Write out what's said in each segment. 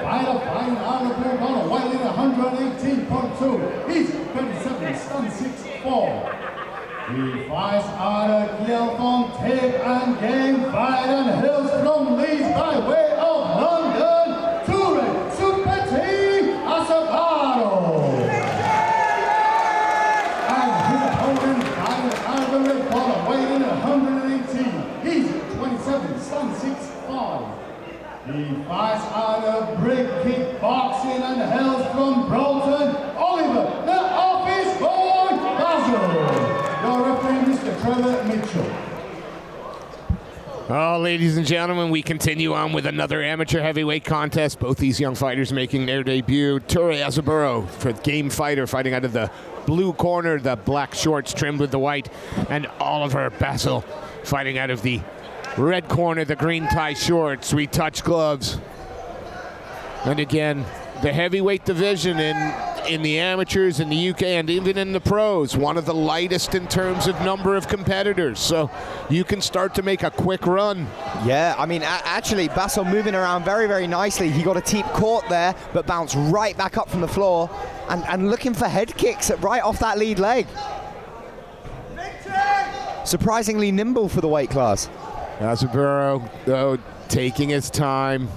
fighter fighting out of the corner, weighing in 118.2. He's 27, stun 6'4". He fights out of Yelphon, and game fight and hills from Leeds by way of London, Ture, Super Team Asaboro. And his opponent fighting out of the red corner, weighing in 118. He's 27, stun 6'5". He fights out of brick kickboxing and hails from Broughton, Oliver, the office boy, Basil. Your referee, Mr. Trevor Mitchell. Oh, ladies and gentlemen, we continue on with another amateur heavyweight contest. Both these young fighters making their debut. Ture Asaboro, for game fighter, fighting out of the blue corner, the black shorts trimmed with the white, and Oliver Basil fighting out of the red corner, the green tie shorts, retouched gloves. And again, the heavyweight division in the amateurs in the UK and even in the pros, one of the lightest in terms of number of competitors. So you can start to make a quick run. Yeah, I mean, actually, Basil moving around very, very nicely. He got a teep caught there, but bounced right back up from the floor and looking for head kicks right off that lead leg. Surprisingly nimble for the weight class. Asaboro, though, taking his time,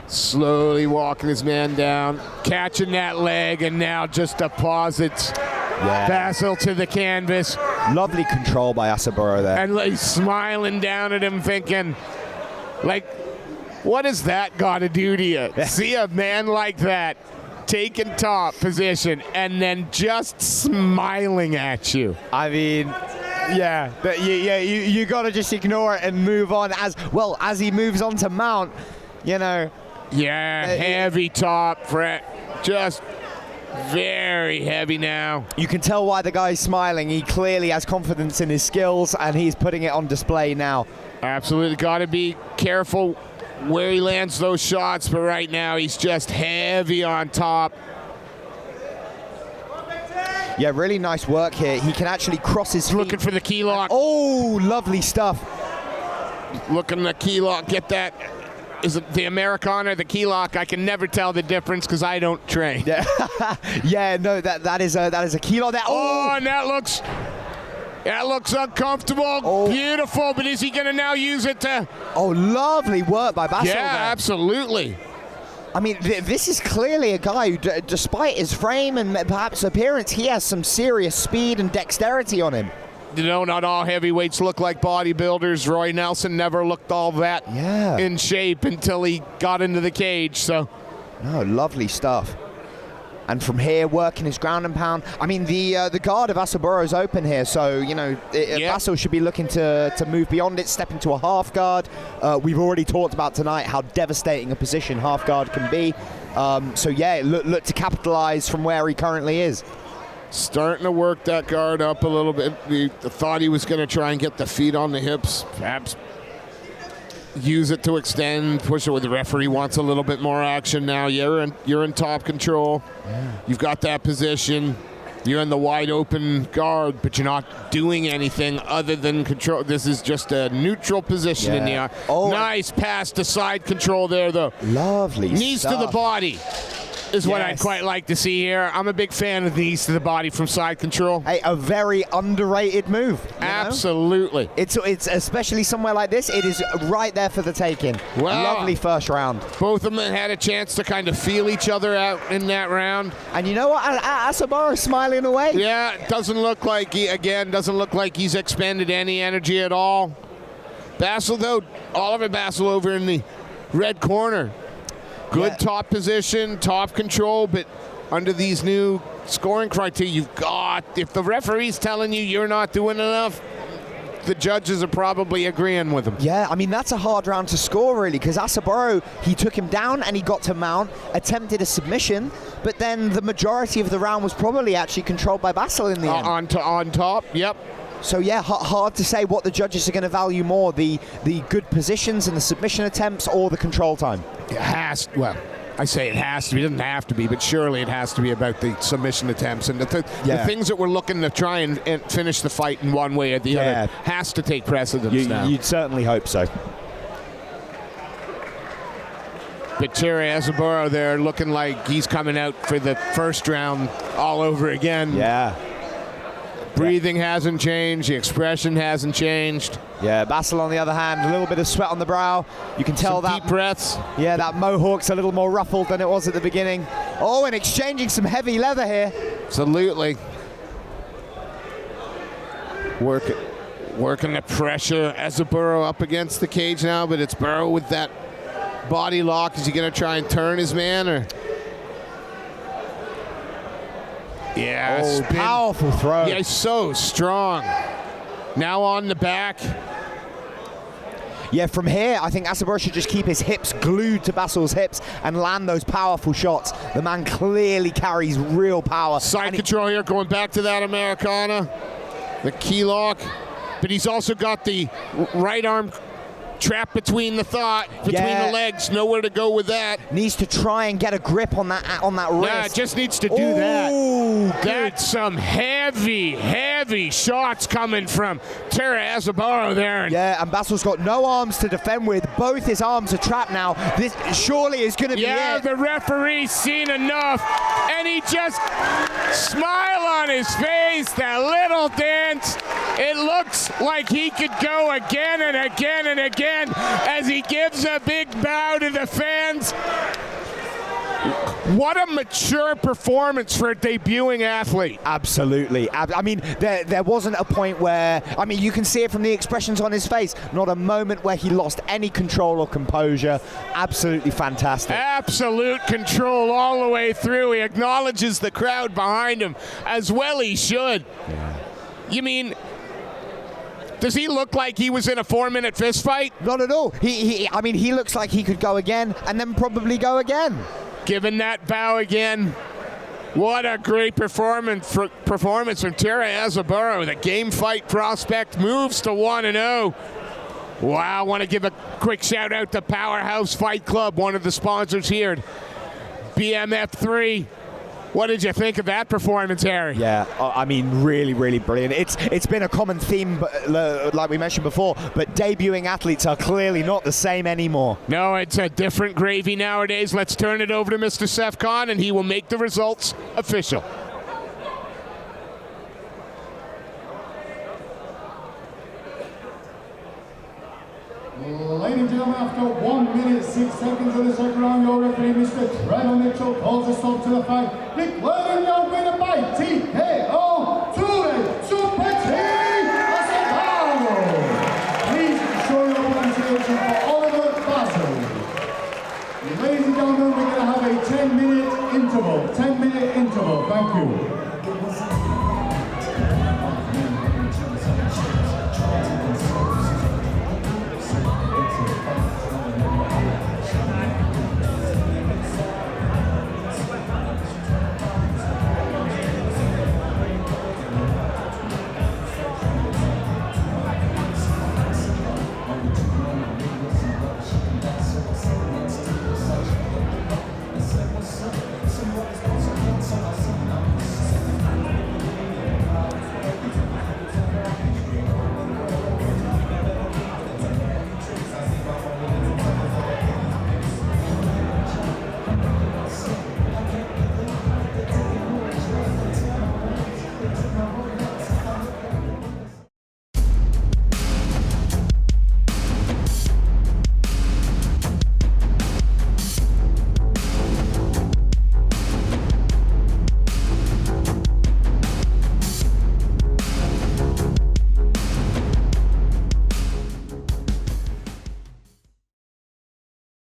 slowly walking his man down, catching that leg, and now just deposits Basil to the canvas. Lovely control by Asaboro there. And like, smiling down at him, thinking, like, what has that got to do to you? See a man like that taking top position and then just smiling at you. I mean, you got to just ignore it and move on. As he moves on to mount, you know. Yeah, heavy top, just very heavy now. You can tell why the guy's smiling. He clearly has confidence in his skills, and he's putting it on display now. Absolutely, got to be careful where he lands those shots, but right now he's just heavy on top. Yeah, really nice work here. He can actually cross his feet. Looking for the key lock. Oh, lovely stuff. Looking the key lock, get that. Is it the Americana or the key lock? I can never tell the difference because I don't train. Yeah, no, that is a key lock there. Oh, and that looks uncomfortable. Oh. Beautiful, but is he going to now use it to? Oh, lovely work by Basil. Yeah, there. Absolutely. I mean, this is clearly a guy who, despite his frame and perhaps appearance, he has some serious speed and dexterity on him. You know, not all heavyweights look like bodybuilders. Roy Nelson never looked all that in shape until he got into the cage. So, no, lovely stuff. And from here, working his ground and pound. I mean, the guard of Asaboro is open here, so you know Basil should be looking to move beyond it, step into a half guard. We've already talked about tonight how devastating a position half guard can be. So yeah, look to capitalize from where he currently is. Starting to work that guard up a little bit. We thought he was going to try and get the feet on the hips, perhaps use it to extend, push it with the referee. Wants a little bit more action now. You're in top control. Yeah. You've got that position. You're in the wide open guard, but you're not doing anything other than control. This is just a neutral position in the arm. Oh, nice pass to side control there, though. Lovely knees stuff. to the body is what I'd quite like to see here. I'm a big fan of the knees to the body from side control. Hey, a very underrated move. Absolutely. It's especially somewhere like this, it is right there for the taking. Well, lovely first round. Both of them had a chance to kind of feel each other out in that round. And you know what? Asaboro smiling away. Yeah, doesn't look like he's expended any energy at all. Basil, though, Oliver Basil over in the red corner. Good top position, top control, but under these new scoring criteria, you've got, if the referee's telling you you're not doing enough, the judges are probably agreeing with him. Yeah, I mean, that's a hard round to score, really, because Asaboro, he took him down and he got to mount, attempted a submission, but then the majority of the round was probably actually controlled by Basil in the end. On top, yep. So yeah, hard to say what the judges are going to value more, the good positions and the submission attempts or the control time. It has to be. It doesn't have to be, but surely it has to be about the submission attempts. And the things that we're looking to try and finish the fight in one way or the other has to take precedence now. You'd certainly hope so. But Ture Asaboro there looking like he's coming out for the first round all over again. Yeah. Breathing hasn't changed. The expression hasn't changed. Yeah, Basil on the other hand, a little bit of sweat on the brow. You can tell that deep breaths. Yeah, that mohawk's a little more ruffled than it was at the beginning. Oh, and exchanging some heavy leather here. Absolutely. Working the pressure. Asaboro up against the cage now, but it's Burrow with that body lock. Is he going to try and turn his man, or? Yeah, oh, powerful throw. Yeah, he's so strong. Now on the back. Yeah, from here, I think Asaboro should just keep his hips glued to Basil's hips and land those powerful shots. The man clearly carries real power. Side control here, going back to that Americana. The key lock. But he's also got the right arm trapped between the the legs. Nowhere to go with that. Needs to try and get a grip on that wrist. Yeah, just needs to do that. That's some heavy shots coming from Ture Asaboro there. Yeah, and Basil's got no arms to defend with. Both his arms are trapped now. This surely is going to be it. Yeah, the referee's seen enough, and he just smile on his face, that little dance. It looks like he could go again and again and again as he gives a big bow to the fans. What a mature performance for a debuting athlete. Absolutely. I mean, there wasn't a point where, I mean, you can see it from the expressions on his face, not a moment where he lost any control or composure. Absolutely fantastic. Absolute control all the way through. He acknowledges the crowd behind him, as well he should. Yeah. You mean, does he look like he was in a 4-minute fist fight? Not at all. I mean, he looks like he could go again and then probably go again. Given that bow again. What a great performance from Ture Asaboro. The game fight prospect moves to 1-0. Wow, I want to give a quick shout out to Powerhouse Fight Club, one of the sponsors here. BMF 3. What did you think of that performance, Harry? Yeah, I mean, really, really brilliant. It's been a common theme, like we mentioned before, but debuting athletes are clearly not the same anymore. No, it's a different gravy nowadays. Let's turn it over to Mr. Seth Khan, and he will make the results official. Ladies and gentlemen, after 1 minute 6 seconds of the second round, your referee, Mr. Trevor Mitchell, calls a stop to the fight, declaring your winner by TKO, Ture Asaboro. Please show your pronunciation for Oliver Basil. Ladies and gentlemen, we're going to have a 10-minute interval. 10-minute interval. Thank you.